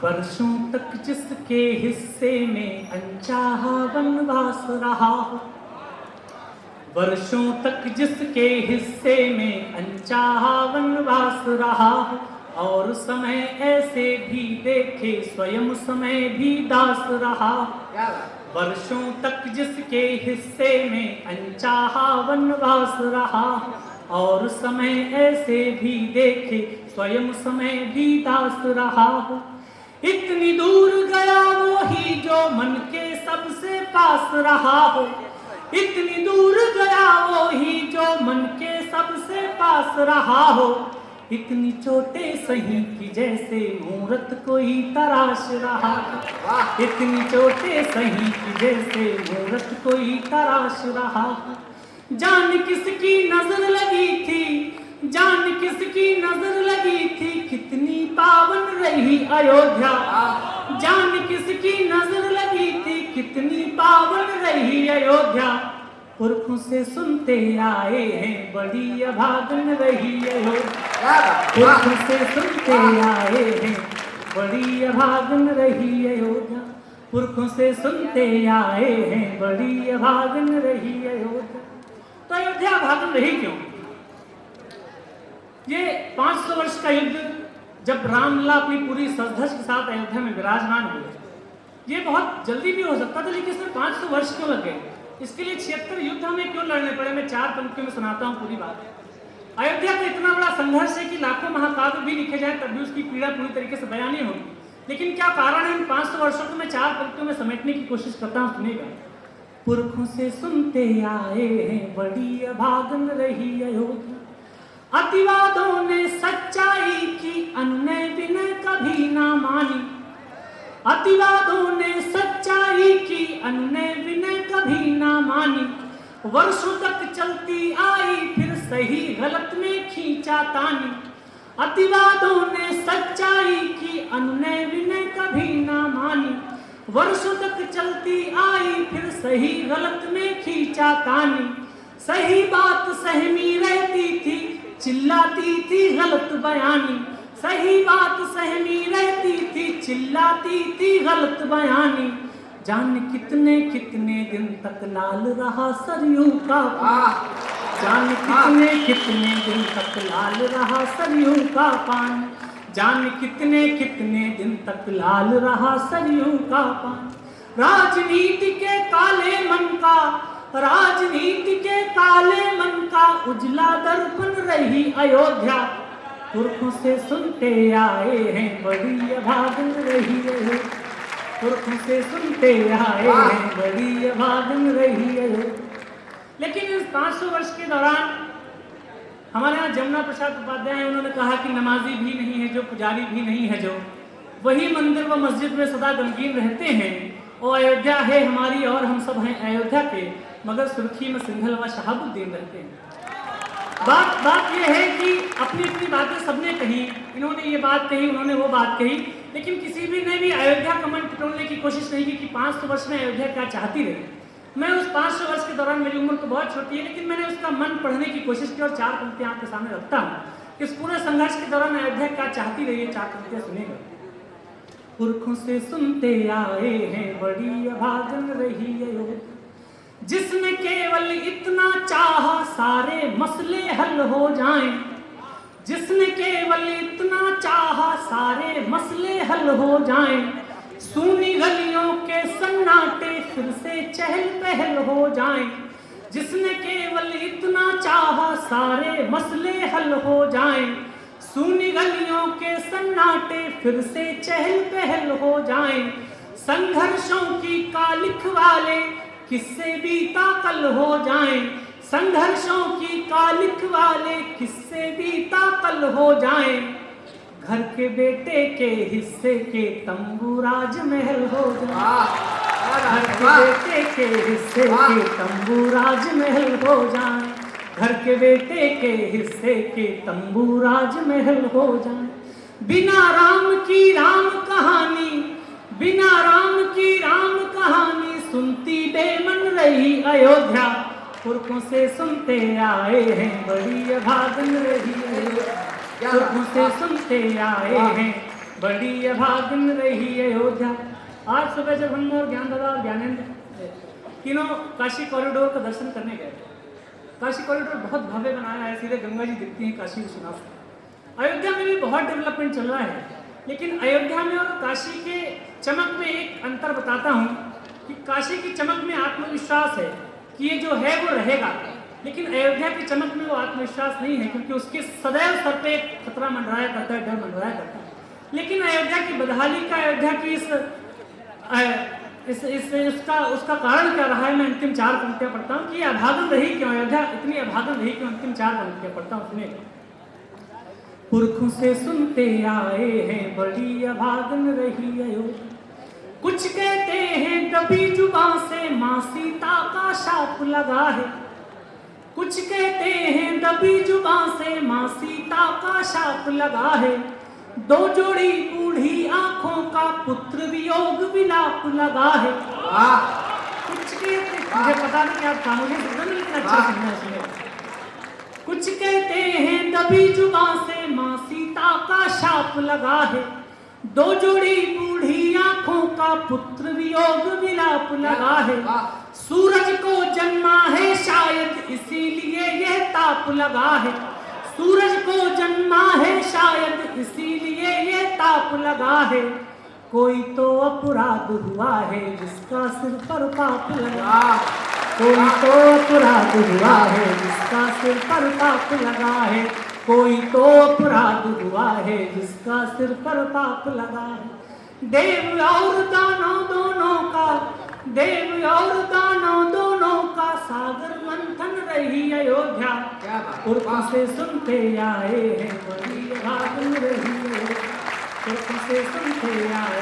वर्षों तक जिसके हिस्से में अनचाहा वनवास रहा हो, वर्षों तक जिसके हिस्से में अनचाहा वनवास रहा हो, और समय ऐसे भी देखे स्वयं समय भी दास रहा। वर्षों तक जिसके हिस्से में अनचाहा वनवास रहा, और समय ऐसे भी देखे स्वयं समय भी दास रहा हो। इतनी दूर गया वो ही जो मन के सबसे पास रहा हो, इतनी दूर गया वो ही जो मन के सबसे पास रहा हो। इतनी चोटें सही कि जैसे मूरत कोई तराश रहा, इतनी चोटें सही कि जैसे मूरत कोई तराश रहा। जान किसकी नजर लगी थी, जान किसकी नजर लगी थी, कितनी पावन रही अयोध्या। जान किसकी नजर लगी थी, कितनी पावन रही अयोध्या। पुरखों से सुनते आए हैं बड़ी अभागन रही अयोध्या। पुरखों से सुनते आए हैं बड़ी अभागन रही अयोध्या। पुरखों से सुनते आए हैं बड़ी अभागन रही अयोध्या। तो अयोध्या अभागन रही क्यों? ये 500 वर्ष का युद्ध जब रामलला अपनी पूरी सजधज के साथ अयोध्या में विराजमान हुए, ये बहुत जल्दी भी हो सकता था, लेकिन इसमें 500 वर्ष क्यों लगे? इसके लिए 76 युद्ध हमें क्यों लड़ने पड़े? मैं 4 पंक्तियों में सुनाता हूँ पूरी बात। अयोध्या का इतना बड़ा संघर्ष है कि लाखों महाकाव्य भी लिखे जाए तब भी उसकी पीड़ा पूरी तरीके से बयां नहीं होगी। लेकिन क्या कारण है इन 500 वर्षों को मैं 4 पंक्तियों में समेटने की कोशिश करता हूँ, सुनिएगा। पुरखों से सुनते आए हैं बड़ी अभागन रही अयोध्या। अतिवादों ने सच्चाई की अन्य विनय कभी ना मानी, अतिवादों ने सच्चाई की अन्य विनय कभी ना मानी। वर्षों तक चलती आई फिर सही गलत में खींचा तानी। अतिवादों ने सच्चाई की अन्य विनय कभी ना मानी। वर्षों तक चलती आई फिर सही गलत में खींचा तानी। सही बात सहमी रहती थी, चिल्लाती थी गलत बयानी। सही बात सहमी रहती थी, चिल्लाती थी गलत बयानी। जान कितने कितने दिन तक लाल रहा सरयू का पानी। जान कितने कितने दिन तक लाल रहा सरयू का पानी। जान कितने कितने दिन तक लाल रहा सरयू का पानी। राजनीति के काले मन का, राजनीति के काले मन का उजला दर्पण रही अयोध्या। पुरखों से सुनते आए हैं बड़ी अभागन रही अयोध्या। पुरखों से सुनते आए हैं बड़ी अभागन रही अयोध्या। लेकिन इस 500 वर्ष के दौरान हमारे यहाँ जमुना प्रसाद उपाध्याय उन्होंने कहा कि नमाजी भी नहीं है जो, पुजारी भी नहीं है जो, वही मंदिर व मस्जिद में सदा गमगीन रहते हैं। और अयोध्या है हमारी और हम सब हैं अयोध्या के, मगर सुर्खी में सिंघल व शहाबुद्दीन रहते हैं। बात यह है कि अपनी अपनी बातें सबने कही, इन्होंने ये बात कही, उन्होंने वो बात कही, लेकिन किसी भी ने भी अयोध्या का मन टटोलने की कोशिश नहीं की कि 500 वर्ष में अयोध्या क्या चाहती रही। मैं उस 500 वर्ष के दौरान, मेरी उम्र तो बहुत छोटी है, लेकिन मैंने उसका मन पढ़ने की कोशिश की और 4 पंक्तियां आपके सामने रखता हूँ। इस पूरे संघर्ष के दौरान अयोध्या क्या चाहती रही है, 4 पंक्तियां सुनेगा। पुरखों से सुनते आए हैं बड़ी अभागन रही अयोध्या। जिसने केवल इतना चाहा सारे मसले हल हो जाएं। जिसने केवल इतना चाहा सारे मसले हल हो जाएं। सूनी गलियों के सन्नाटे फिर से चहल पहल हो जाएं। जिसने केवल इतना चाहा सारे मसले हल हो जाएं। सूनी गलियों के सन्नाटे फिर से चहल पहल हो जाएं। संघर्षों की कालिख वाले किससे बीता कल हो जाएं। संघर्षों की कालिख वाले किससे बीता कल हो जाएं। घर के बेटे के हिस्से के तंबू राजमहल हो जाएं। घर के बेटे के हिस्से के तंबू राजमहल हो जाएं। घर के बेटे के हिस्से के तंबू राजमहल हो जाएं। बिना राम की राम कहानी, बिना राम की राम कहानी सुनती बेमन रही अयोध्या। पुरखों से सुनते आए हैं बड़ी अभागन रही अयोध्या। पुरखों से सुनते आए हैं बड़ी अभागन रही अयोध्या। आज सुबह जब हम और ज्ञान दादा और ज्ञानेंद्र तीनों काशी कॉरिडोर का दर्शन करने गए। काशी कॉरिडोर बहुत भव्य बनाया है, सीधे गंगा जी दिखती हैं काशी विश्वनाथ से। अयोध्या में भी बहुत डेवलपमेंट चल रहा है, लेकिन अयोध्या में और काशी के चमक में एक अंतर बताता हूँ कि काशी की चमक में आत्मविश्वास है कि ये जो है वो रहेगा, लेकिन अयोध्या की चमक में वो आत्मविश्वास नहीं है, क्योंकि उसके सदैव सर पे एक खतरा मंडराया करता है, डर मंडराया करता है। लेकिन अयोध्या की बदहाली का, अयोध्या की उसका कारण क्या रहा है, मैं अंतिम 4 पंक्तियां पढ़ता हूँ कि ये अभागन रही क्यों, अयोध्या इतनी अभागन रही क्यों। अंतिम 4 पंक्तियां पढ़ता हूँ, सुनिए। पुरखों से सुनते आए हैं बड़ी अभागन रही अयोध्या, कुछ कहते हैं दबी जुबान से माँ सीता का शाप लगा है, कुछ कहते हैं दबी जुबान से माँ सीता का शाप लगा है, 2 जोड़ी बूढ़ी आंखों का पुत्र वियोग विलाप लगा है। कुछ कहते, मुझे पता नहीं आप खामोशी सुन रहे, लेकिन अच्छा सुनना सुनिए। कुछ कहते हैं दबी जुबान से माँ सीता का शाप लगा है, 2 जोड़ी बूढ़ी आंखों का पुत्र वियोग विलाप लगा है, सूरज को जन्मा है शायद इसीलिए यह ताप लगा है, सूरज को जन्मा है शायद इसीलिए ये ताप लगा है, कोई तो अपराध हुआ है जिसका सिर पर पाप लगा, कोई तो अपराध हुआ है जिसका सिर पर पाप लगा है, कोई तो अपराध हुआ है जिसका सिर पर पाप लगा है। देव और दानव दोनों का, देव और दानव दोनों का सागर मंथन रही अयोध्या, पुरखों से सुनते आए हैं बड़ी अभागन रही, पुरखों से सुनते आए